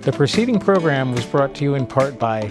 The preceding program was brought to you in part by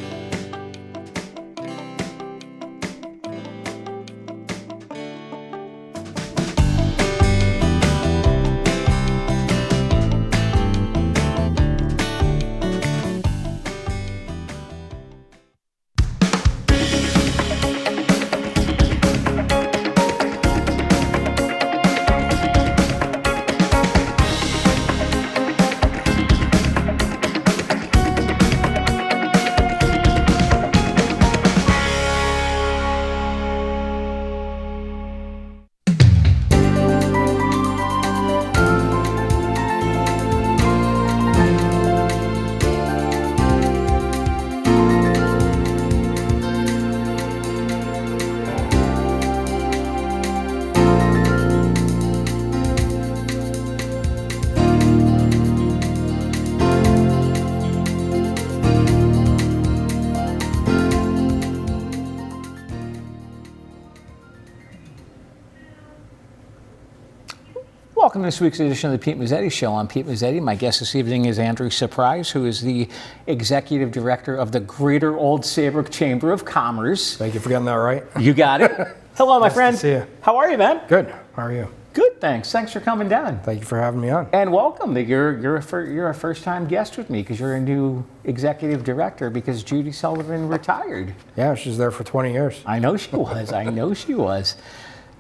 Welcome to this week's edition of the Pete Mezzetti Show. I'm Pete Mezzetti. My guest this evening is Andrew Surprise, who is the Executive Director of the Greater Old Saybrook Chamber of Commerce. Thank you for getting that right. You got it. Hello, my friend. Nice to see you. How are you, man? Good. How are you? Good, thanks. Thanks for coming down. Thank you for having me on. And welcome. You're a first-time guest with me because you're a new Executive Director because Judy Sullivan retired. Yeah, she's there for 20 years. I know she was. I know she was.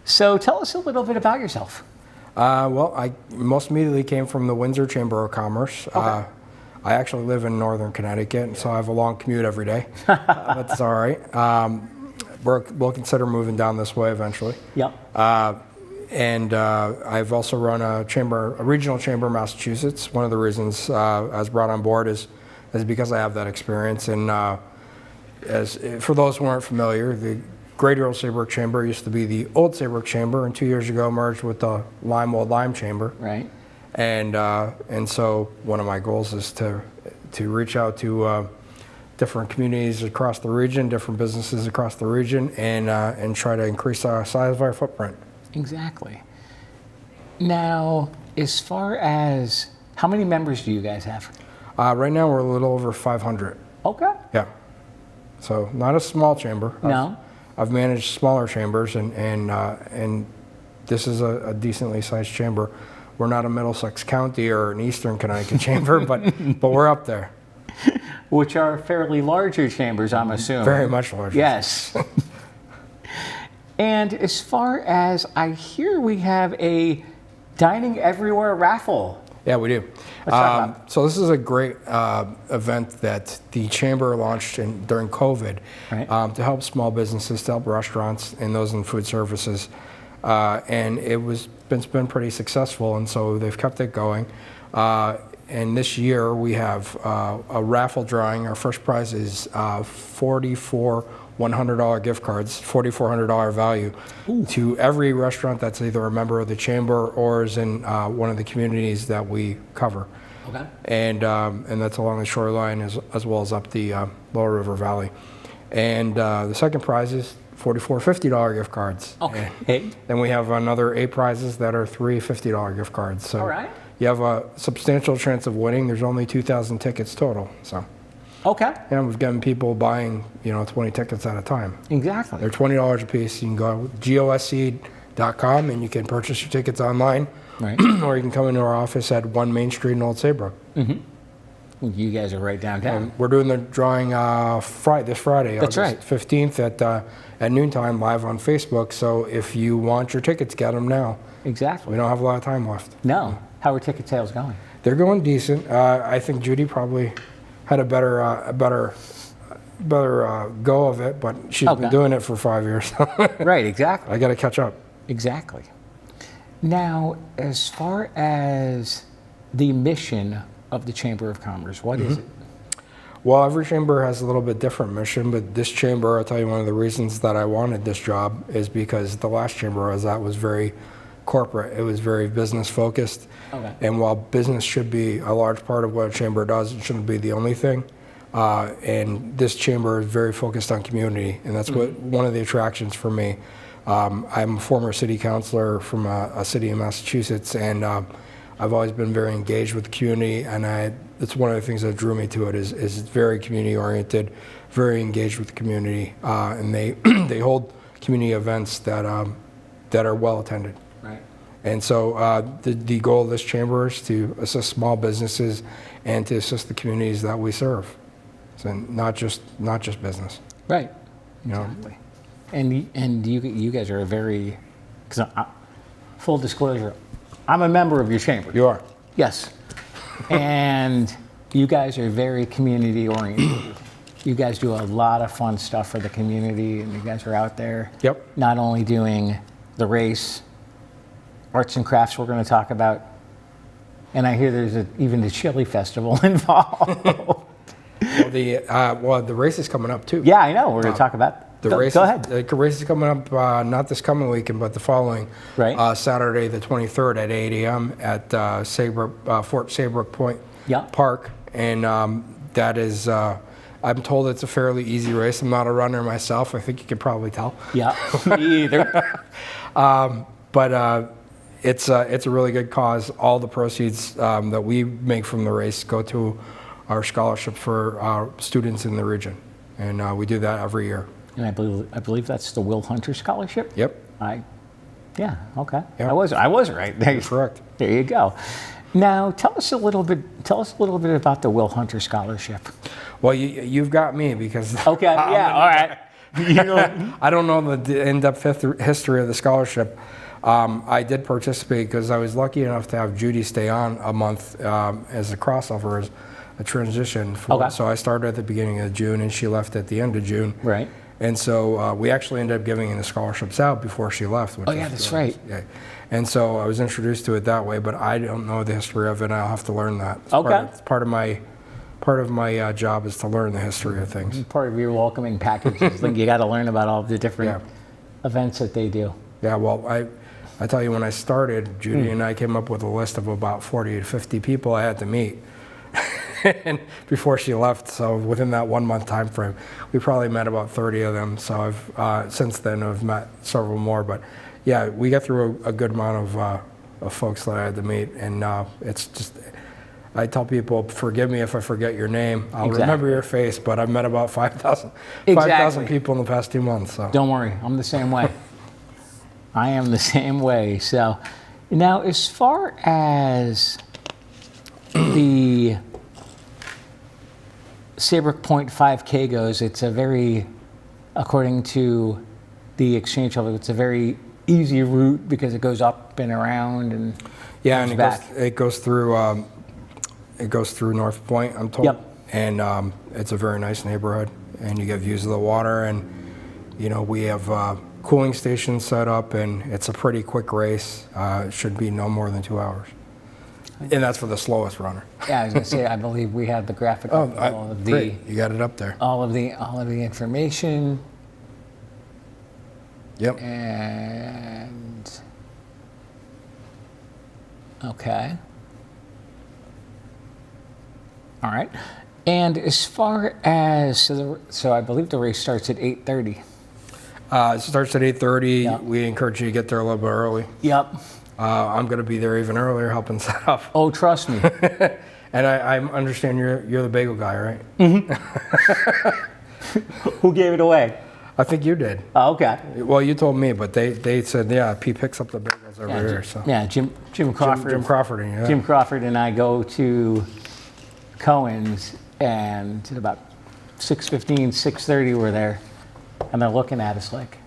So tell us a little bit about yourself. Well, I most immediately came from the Windsor Chamber of Commerce. Okay. I actually live in northern Connecticut, so I have a long commute every day. That's all right. We'll consider moving down this way eventually. Yep. And I've also run a regional chamber in Massachusetts. One of the reasons I was brought on board is because I have that experience. And for those who aren't familiar, the Greater Old Saybrook Chamber used to be the Old Saybrook Chamber, and 2 years ago merged with the Old Lyme Chamber. Right. And so one of my goals is to reach out to different communities across the region, different businesses across the region, and try to increase our size of our footprint. Exactly. Now, as far as how many members do you guys have? Right now we're a little over 500. Okay. Yeah. So not a small chamber. No. I've managed smaller chambers, and this is a decently sized chamber. We're not a Middlesex County or an Eastern Connecticut chamber, but we're up there. Which are fairly larger chambers, I'm assuming. Very much larger. Yes. And as far as I hear, we have a Dining Everywhere raffle. Yeah, we do. Let's talk about it. So this is a great event that the Chamber launched during COVID, Right. To help small businesses, to help restaurants and those in food services. And it's been pretty successful, and so they've kept it going. And this year we have a raffle drawing. Our first prize is 44 $100 gift cards, $4,400 value. Ooh. To every restaurant that's either a member of the chamber or is in one of the communities that we cover. Okay. And that's along the shoreline as well as up the Lower River Valley. And the second prize is $44 $50 gift cards. Okay. And then we have another 8 prizes that are 3 $50 gift cards. So all right. You have a substantial chance of winning. There's only 2,000 tickets total. So. Okay. And we've gotten people buying, 20 tickets at a time. Exactly. They're $20 a piece. You can go to gosc.com and you can purchase your tickets online. Right. Or you can come into our office at 1 Main Street in Old Saybrook. Mm-hmm. You guys are right downtown. And we're doing the drawing this Friday, That's August right. 15th at noontime live on Facebook. So if you want your tickets, get them now. Exactly. We don't have a lot of time left. No. How are ticket sales going? They're going decent. I think Judy probably had a better go of it, but she's been doing it for 5 years. Right, exactly. I got to catch up. Exactly. Now, as far as the mission of the Chamber of Commerce, what is it? Well, every chamber has a little bit different mission, but this chamber, I'll tell you one of the reasons that I wanted this job is because the last chamber I was at was very corporate. It was very business focused. Okay. And while business should be a large part of what a chamber does, it shouldn't be the only thing. And this chamber is very focused on community, and that's what one of the attractions for me. I'm a former city councilor from a city in Massachusetts, and I've always been very engaged with the community, and I it's one of the things that drew me to it is it's very community oriented, very engaged with the community, and they they hold community events that that are well attended. Right. And so the goal of this chamber is to assist small businesses and to assist the communities that we serve, so not just business. Right. You know? Exactly. And you guys are a very, because full disclosure, I'm a member of your chamber. You are. Yes. And you guys are very community oriented. You guys do a lot of fun stuff for the community, and you guys are out there. Yep. Not only doing the race, arts and crafts we're going to talk about, and I hear there's even the chili festival involved. Well, the race is coming up too. Yeah, I know. We're going to talk about The race, go ahead. The race is coming up not this coming weekend, but the following Right. Saturday, the 23rd at 8 a.m. at Fort Saybrook Point Yeah. Park, and that is. I'm told it's a fairly easy race. I'm not a runner myself. I think you can probably tell. Yeah, me either. But it's a really good cause. All the proceeds that we make from the race go to our scholarship for students in the region, and we do that every year. And I believe that's the Will Hunter Scholarship. Yep. Yeah, okay. Yeah. I was right. There, Correct. there you go. Now, tell us a little bit about the Will Hunter Scholarship. Well, you've got me because Okay, yeah, all right. I don't know the in-depth history of the scholarship. I did participate because I was lucky enough to have Judy stay on a month as a crossover, as a transition. Okay. So I started at the beginning of June, and she left at the end of June. Right. And so we actually ended up giving the scholarships out before she left. Which Yeah, that's right. Yeah. And so I was introduced to it that way, but I don't know the history of it, and I'll have to learn that. It's part of my job is to learn the history of things. Part of your welcoming package is like you got to learn about all the different events that they do. Yeah, well, I tell you, when I started, Judy and I came up with a list of about 40 to 50 people I had to meet. And before she left, so within that 1 month time frame, we probably met about 30 of them. So I've since then I've met several more. But yeah, we got through a good amount of folks that I had to meet, and it's just. I tell people, forgive me if I forget your name. I'll remember your face, but I've met about 5,000 people in the past 2 months. So. Don't worry, I'm the same way. I am the same way. So now, as far as the Saybrook Point 5K goes, it's a very, according to the exchange of it, it's a very easy route because it goes up and around and and back. It goes through North Point, I'm told. Yep. And it's a very nice neighborhood, and you get views of the water, and we have cooling stations set up, and it's a pretty quick race. It should be no more than 2 hours. And that's for the slowest runner. Yeah, I was going to say, I believe we have the graphic of all of the great. You got it up there. all of the information. Yep. And okay. All right. And as far as so I believe the race starts at 8:30. It starts at 8:30. Yeah. We encourage you to get there a little bit early. Yep. I'm going to be there even earlier helping set up. Oh, trust me. And I understand you're the bagel guy, right? Who gave it away? I think you did. Oh, okay. Well, you told me, but they said, yeah, Pete picks up the bagels over here. So. Yeah, Jim Crawford. Jim Crawford, yeah. Jim Crawford and I go to Cohen's, and at about 6:15, 6:30 we're there, and they're looking at us like,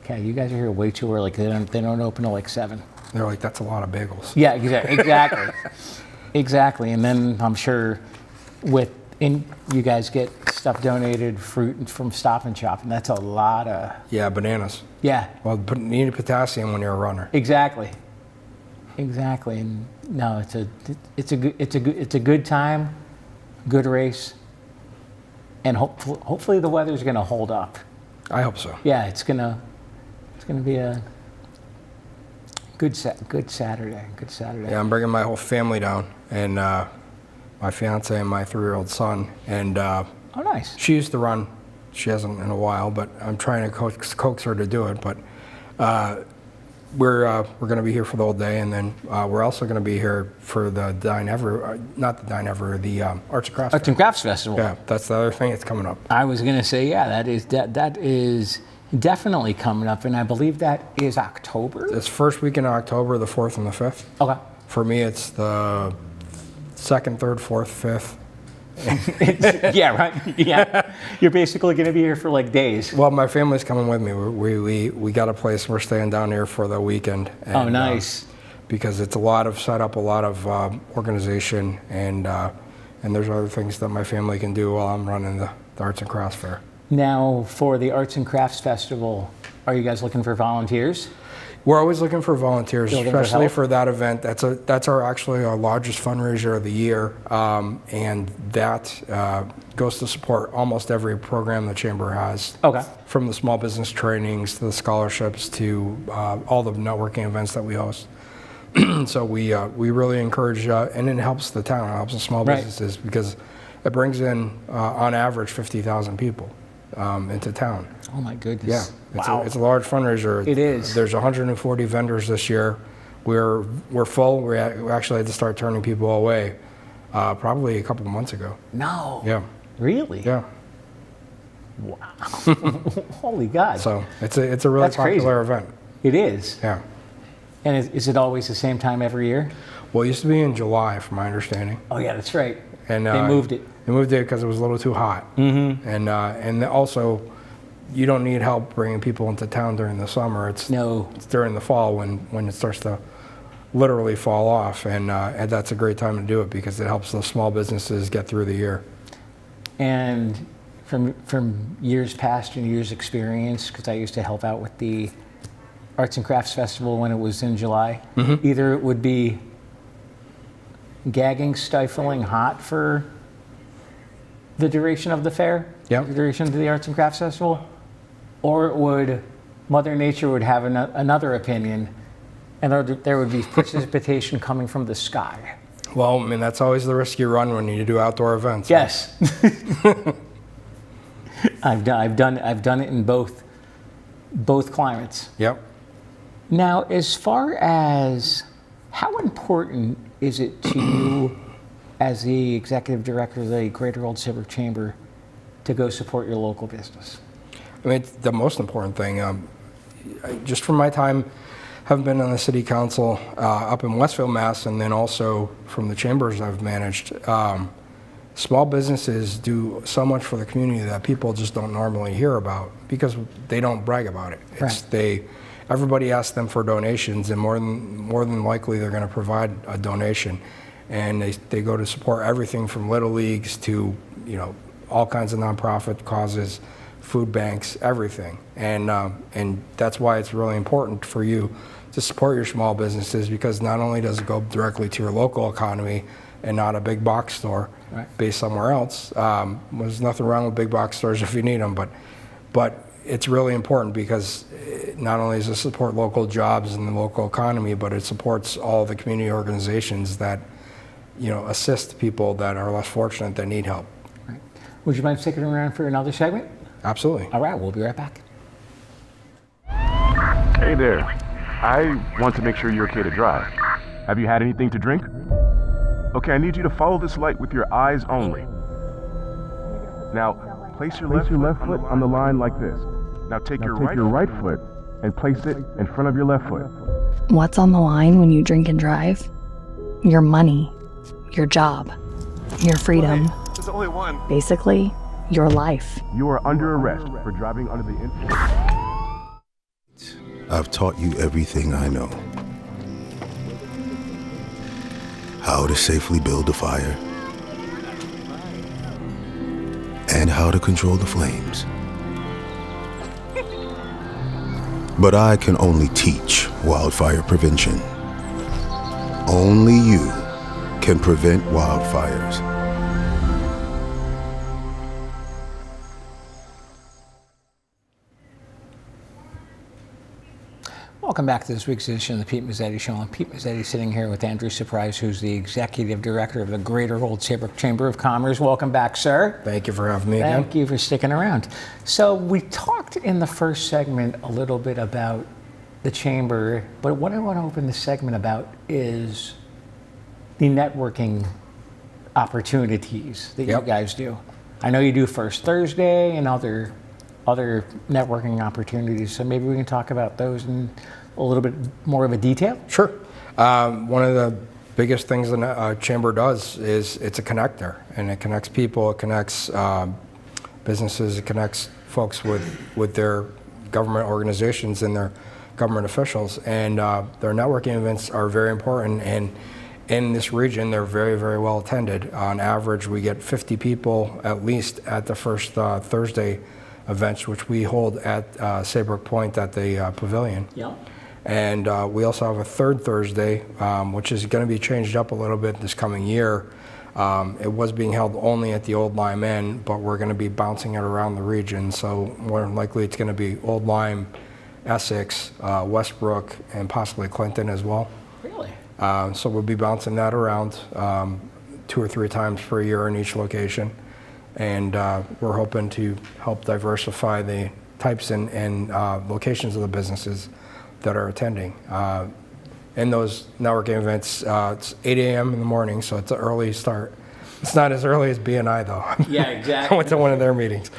okay, you guys are here way too early because they don't open till like 7. They're like, that's a lot of bagels. Yeah, exactly. Exactly. And then I'm sure you guys get stuff donated, fruit from Stop and Shop, and that's a lot of. Yeah, bananas. Yeah. Well, you need potassium when you're a runner. Exactly. And no, it's a good time, good race, and hopefully the weather's going to hold up. I hope so. Yeah, it's gonna be a good Saturday. Yeah, I'm bringing my whole family down, and my fiance and my 3-year-old son. And Oh, nice. she used to run. She hasn't in a while, but I'm trying to coax her to do it. But we're going to be here for the whole day, and then we're also going to be here for the Dine Ever, not the Dine Ever, the Arts and Crafts. Arts and Crafts Festival. Yeah, that's the other thing that's coming up. I was going to say, yeah, that is definitely coming up, and I believe that is October. It's first week in October, the 4th and the 5th. Okay. For me, it's the 2nd, 3rd, 4th, 5th. Yeah, right. Yeah, you're basically going to be here for like days. Well, my family's coming with me. We got a place. We're staying down here for the weekend. And, Oh, nice. Because it's a lot of setup, a lot of organization, and there's other things that my family can do while I'm running the Arts and Crafts Fair. Now, for the Arts and Crafts Festival, are you guys looking for volunteers? We're always looking for volunteers, Looking for especially help? for that event. That's actually our largest fundraiser of the year, and that goes to support almost every program the Chamber has. Okay. From the small business trainings to the scholarships to all the networking events that we host. So we really encourage, and it helps the town, it helps the small Right. businesses because it brings in, on average, 50,000 people into town. Oh my goodness. Yeah, Wow. it's a large fundraiser. It is. There's 140 vendors this year. We're full. We actually had to start turning people away probably a couple of months ago. No. Yeah, Really? yeah. Wow. Holy God. So it's a really That's crazy. popular event. It is. Yeah. And is it always the same time every year? Well, it used to be in July, from my understanding. Oh yeah, that's right. And They moved it. They moved it because it was a little too hot. Mm-hmm. And also, you don't need help bringing people into town during the summer. It's during the fall when it starts to literally fall off, and that's a great time to do it because it helps the small businesses get through the year. And from years past and years experience, because I used to help out with the Arts and Crafts Festival when it was in July, either it would be gagging, stifling hot for the duration of the fair, Yep. the duration of the Arts and Crafts Festival, or it would, Mother Nature would have another opinion, and there would be precipitation coming from the sky. Well, I mean, that's always the risk you run when you do outdoor events. Yes. I've done it in both climates. Yep. Now, as far as how important is it to you as the executive director of the Greater Old Saybrook Chamber to go support your local business? I mean, it's the most important thing. Just from my time having been on the city council up in Westfield, Mass, and then also from the chambers I've managed, small businesses do so much for the community that people just don't normally hear about because they don't brag about it. Right. Everybody asks them for donations, and more than likely they're going to provide a donation. And they go to support everything from little leagues to all kinds of nonprofit causes, food banks, everything. And that's why it's really important for you to support your small businesses, because not only does it go directly to your local economy and not a big box store based somewhere else. There's nothing wrong with big box stores if you need them, but it's really important because not only does it support local jobs and the local economy, but it supports all the community organizations that assist people that are less fortunate that need help. Right. Would you mind sticking around for another segment? Absolutely. All right, we'll be right back. Hey there. I want to make sure you're okay to drive. Have you had anything to drink? Okay, I need you to follow this light with your eyes only. Now, place your left foot on the line like this. Now take your right foot and place it in front of your left foot. What's on the line when you drink and drive? Your money, your job, your freedom. There's only one. Basically, your life. You are under arrest for driving under the influence. I've taught you everything I know. How to safely build a fire, and how to control the flames. But I can only teach wildfire prevention. Only you can prevent wildfires. Welcome back to this week's edition of the Pete Mezzetti Show. I'm Pete Mezzetti, sitting here with Andrew Surprise, who's the Executive Director of the Greater Old Saybrook Chamber of Commerce. Welcome back, sir. Thank you for having me again. Thank you for sticking around. So we talked in the first segment a little bit about the chamber, but what I want to open this segment about is the networking opportunities that Yep. you guys do. I know you do First Thursday and other networking opportunities, so maybe we can talk about those in a little bit more of a detail. Sure. One of the biggest things the chamber does is it's a connector, and it connects people, it connects businesses, it connects folks with their government organizations and their government officials, and their networking events are very important, and in this region they're very, very well attended. On average, we get 50 people at least at the first Thursday events, which we hold at Saybrook Point at the pavilion. Yeah. And we also have a third Thursday, which is going to be changed up a little bit this coming year. It was being held only at the Old Lyme Inn, but we're going to be bouncing it around the region. So more than likely it's going to be Old Lyme, Essex, Westbrook, and possibly Clinton as well. Really? So we'll be bouncing that around 2 or 3 times per year in each location. And we're hoping to help diversify the types and locations of the businesses that are attending. In those networking events, it's 8 a.m. in the morning, so it's an early start. It's not as early as BNI though. Yeah, exactly. I went to one of their meetings.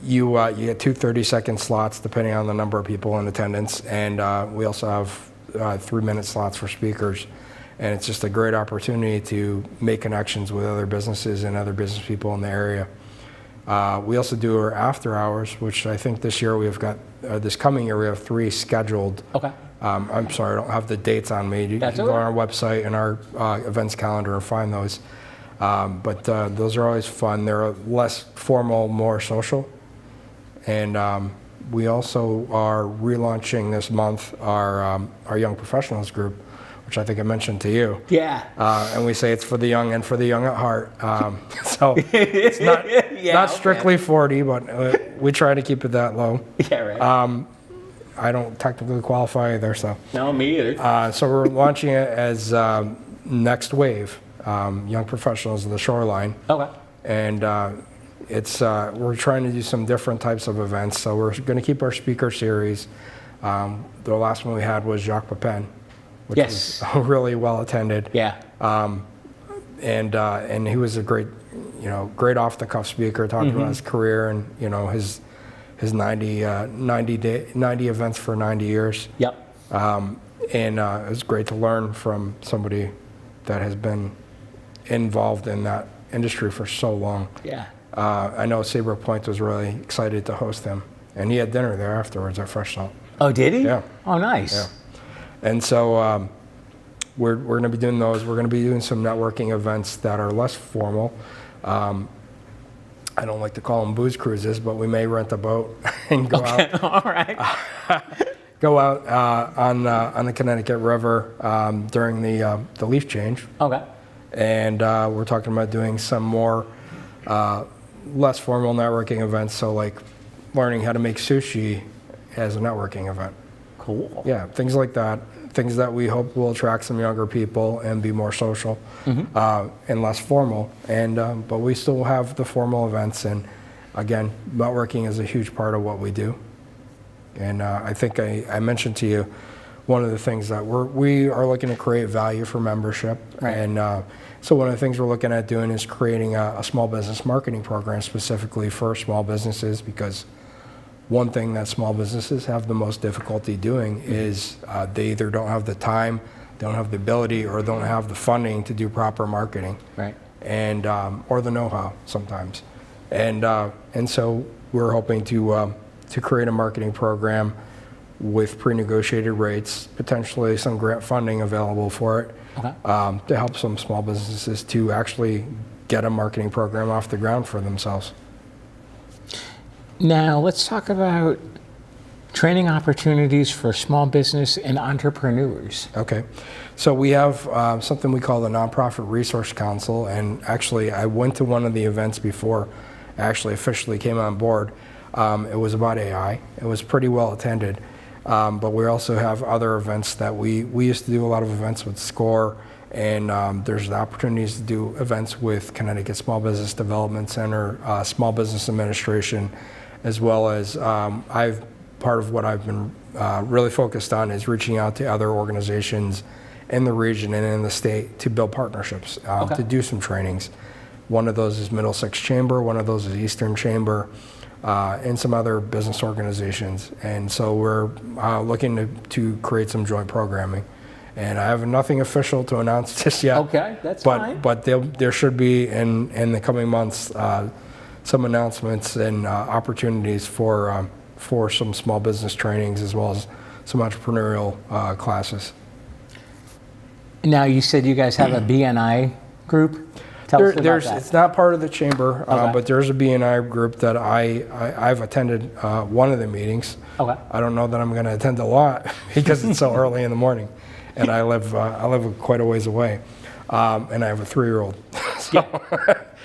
You get 2 30-second slots depending on the number of people in attendance, and we also have 3-minute slots for speakers. And it's just a great opportunity to make connections with other businesses and other business people in the area. We also do our after hours, which I think this year we've got, this coming year we have 3 scheduled. Okay. I'm sorry, I don't have the dates on me. You That's can go okay. on our website and our events calendar and find those. But those are always fun. They're less formal, more social. And we also are relaunching this month our Young Professionals group, which I think I mentioned to you. Yeah. And we say it's for the young and for the young at heart. So it's not, Yeah, not okay. strictly 40, but we try to keep it that low. Yeah, right. I don't technically qualify either, so. No, me either. So we're launching it as Next Wave, Young Professionals of the Shoreline. Okay. And we're trying to do some different types of events. So we're going to keep our speaker series. The last one we had was Jacques Pepin, which Yes. was really well attended. Yeah. And he was a great, great off the cuff speaker, talking about his career and his 90 events for 90 years. Yep. And it was great to learn from somebody that has been involved in that industry for so long. Yeah. I know Saybrook Point was really excited to host him, and he had dinner there afterwards at Fresh Salt. Oh, did he? Yeah. Oh, nice. Yeah. And so we're going to be doing those. We're going to be doing some networking events that are less formal. I don't like to call them booze cruises, but we may rent a boat and go out. All right. Go out on the Connecticut River during the leaf change. Okay. And we're talking about doing some more less formal networking events. So like learning how to make sushi as a networking event. Cool. Yeah, things like that. Things that we hope will attract some younger people and be more social and less formal. And but we still have the formal events. And again, networking is a huge part of what we do. And I think I mentioned to you one of the things that we are looking to create value for membership. Right. And so one of the things we're looking at doing is creating a small business marketing program specifically for small businesses, because one thing that small businesses have the most difficulty doing is they either don't have the time, don't have the ability, or don't have the funding to do proper marketing. Right. And or the know-how sometimes. And so we're hoping to create a marketing program with pre-negotiated rates, potentially some grant funding available for it, Okay. to help some small businesses to actually get a marketing program off the ground for themselves. Now, let's talk about training opportunities for small business and entrepreneurs. Okay, so we have something we call the Nonprofit Resource Council, and actually I went to one of the events before I actually officially came on board. It was about AI. It was pretty well attended, but we also have other events that we used to do a lot of events with SCORE, and there's opportunities to do events with Connecticut Small Business Development Center, Small Business Administration, as well as I've part of what I've been really focused on is reaching out to other organizations in the region and in the state to build partnerships, Okay. to do some trainings. One of those is Middlesex Chamber, one of those is Eastern Chamber, and some other business organizations. And so we're looking to create some joint programming. And I have nothing official to announce just yet. Okay, that's fine. But there should be in the coming months some announcements and opportunities for some small business trainings as well as some entrepreneurial classes. Now, you said you guys have a BNI group? Tell us about that. It's not part of the chamber, Okay. but there's a BNI group that I've attended one of the meetings. Okay. I don't know that I'm going to attend a lot because it's so early in the morning, and I live quite a ways away, and I have a 3-year-old. So,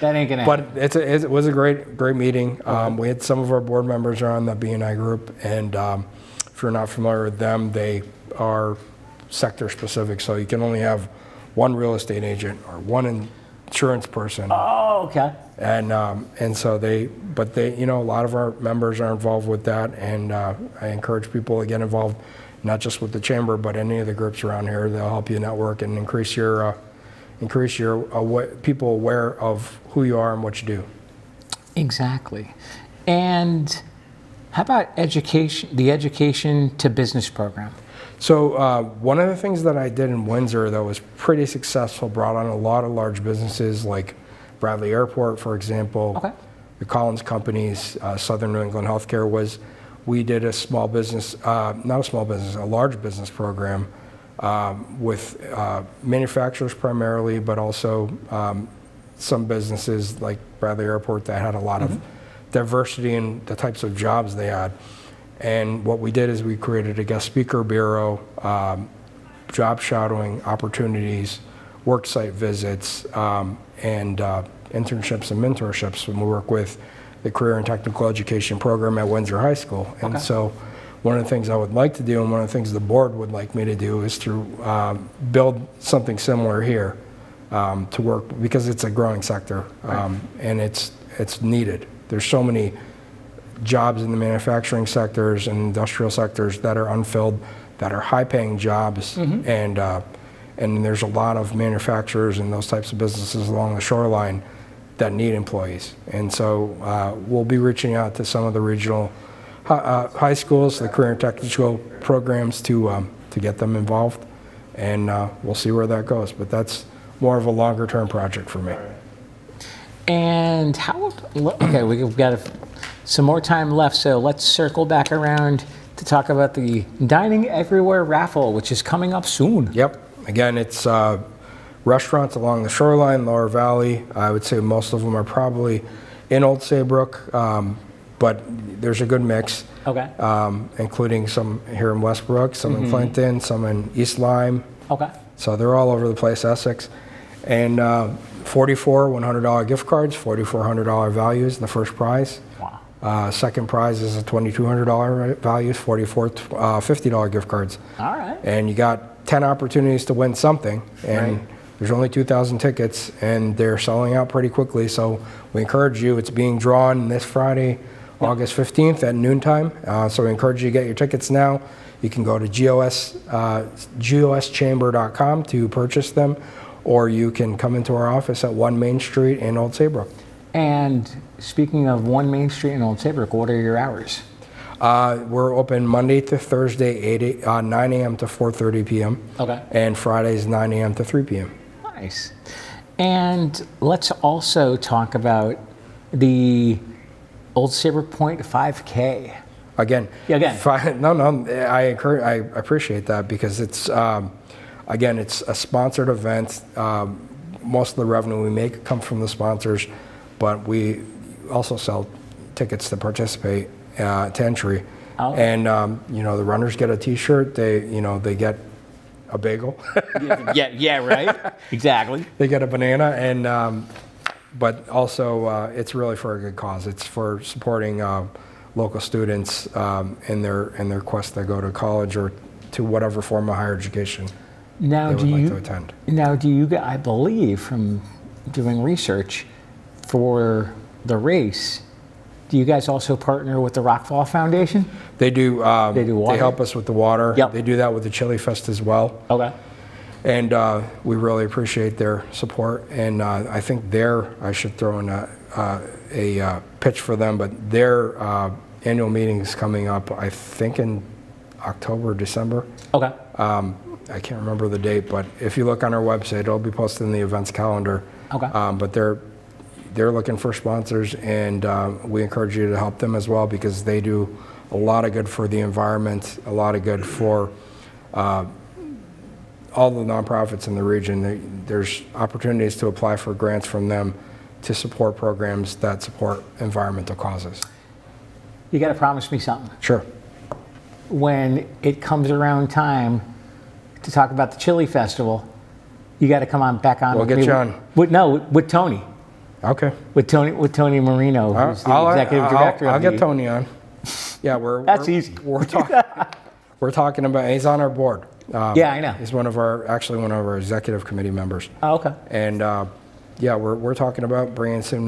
That ain't gonna happen. but it was a great meeting. We had some of our board members are on the BNI group, and if you're not familiar with them, they are sector specific, so you can only have one real estate agent or one insurance person. Oh, okay. And so a lot of our members are involved with that, and I encourage people to get involved, not just with the chamber, but any of the groups around here. They'll help you network and increase your people aware of who you are and what you do. Exactly. And how about education, the education to business program? So one of the things that I did in Windsor that was pretty successful, brought on a lot of large businesses like Bradley Airport, for example, Okay. the Collins Companies, Southern New England Healthcare, was we did a small business, not a small business, a large business program with manufacturers primarily, but also some businesses like Bradley Airport that had a lot of diversity in the types of jobs they had. And what we did is we created a guest speaker bureau, job shadowing opportunities, work site visits, and internships and mentorships when we work with the Career and Technical Education program at Windsor High School. And Okay. so one of the things I would like to do, and one of the things the board would like me to do, is to build something similar here to work, because it's a growing sector, and it's needed. There's so many jobs in the manufacturing sectors and industrial sectors that are unfilled, that are high-paying jobs, and there's a lot of manufacturers and those types of businesses along the shoreline that need employees. And so we'll be reaching out to some of the regional high schools, the career and technical programs, to get them involved, and we'll see where that goes. But that's more of a longer-term project for me. And okay, we've got some more time left, so let's circle back around to talk about the Dining Everywhere raffle, which is coming up soon. Yep. Again, it's restaurants along the shoreline, Lower Valley. I would say most of them are probably in Old Saybrook, but there's a good mix, Okay. including some here in Westbrook, some in Clinton, some in East Lyme. Okay. So they're all over the place, Essex. And 44 $100 gift cards, $4,400 value is the first prize. Wow. Second prize is a $2,200 value, 44 $50 gift cards. All right. And you got 10 opportunities to win something, and Right. there's only 2,000 tickets, and they're selling out pretty quickly. So we encourage you. It's being drawn this Friday, August 15th at noontime. So we encourage you to get your tickets now. You can go to goschamber.com to purchase them, or you can come into our office at 1 Main Street in Old Saybrook. And speaking of 1 Main Street in Old Saybrook, what are your hours? We're open Monday to Thursday, 9 a.m. to 4:30 p.m. Okay. And Fridays, 9 a.m. to 3 p.m. Nice. And let's also talk about the Old Saybrook Point 5K. Again, Yeah, again. I appreciate that, because it's again, it's a sponsored event. Most of the revenue we make comes from the sponsors, but we also sell tickets to participate to entry. Oh. And the runners get a T-shirt. They get a bagel. yeah, right. Exactly. They get a banana, and but also it's really for a good cause. It's for supporting local students in their quest to go to college or to whatever form of higher education Now, they would like to attend. Now, I believe from doing research for the race, Do you guys also partner with the Rockfall Foundation? They do. They do water? They help us with the water. Yep. They do that with the Chili Fest as well. Okay. And we really appreciate their support. And I think I should throw in a pitch for them, but their annual meeting is coming up, I think in October, December. Okay. I can't remember the date, but if you look on our website, it'll be posted in the events calendar. Okay. But they're looking for sponsors, and we encourage you to help them as well, because they do a lot of good for the environment, a lot of good for all the nonprofits in the region. There's opportunities to apply for grants from them to support programs that support environmental causes. You got to promise me something. Sure. When it comes around time to talk about the Chili Festival, you got to come on back on. We'll with get me. you on. With Tony. Okay. With Tony Marino, who's the executive director. I'll get Tony on. Yeah, That's easy. We're talking about. He's on our board. Yeah, I know. He's actually one of our executive committee members. Oh, okay. And yeah, we're talking about bringing some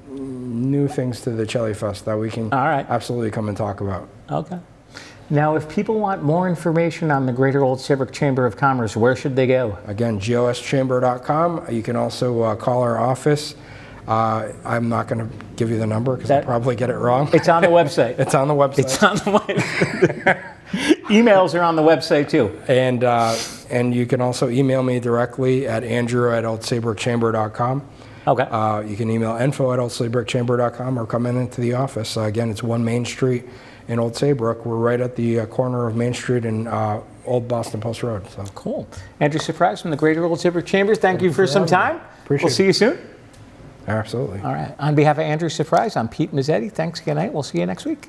new things to the Chili Fest that we can absolutely come and talk about. Okay. Now, if people want more information on the Greater Old Saybrook Chamber of Commerce, where should they go? Again, goschamber.com. You can also call our office. I'm not going to give you the number because I'll probably get it wrong. It's on the website. It's on the website. It's on the website. Emails are on the website too. And you can also email me directly at andrew@oldsaybrookchamber.com. Okay. You can email info@oldsaybrookchamber.com or come into the office. Again, it's 1 Main Street in Old Saybrook. We're right at the corner of Main Street and Old Boston Post Road. So. Cool. Andrew Surprise from the Greater Old Saybrook Chambers. Thank you for some time. Appreciate We'll it. see you soon. Absolutely. All right. On behalf of Andrew Surprise, I'm Pete Mezzetti. Thanks. Good night. We'll see you next week.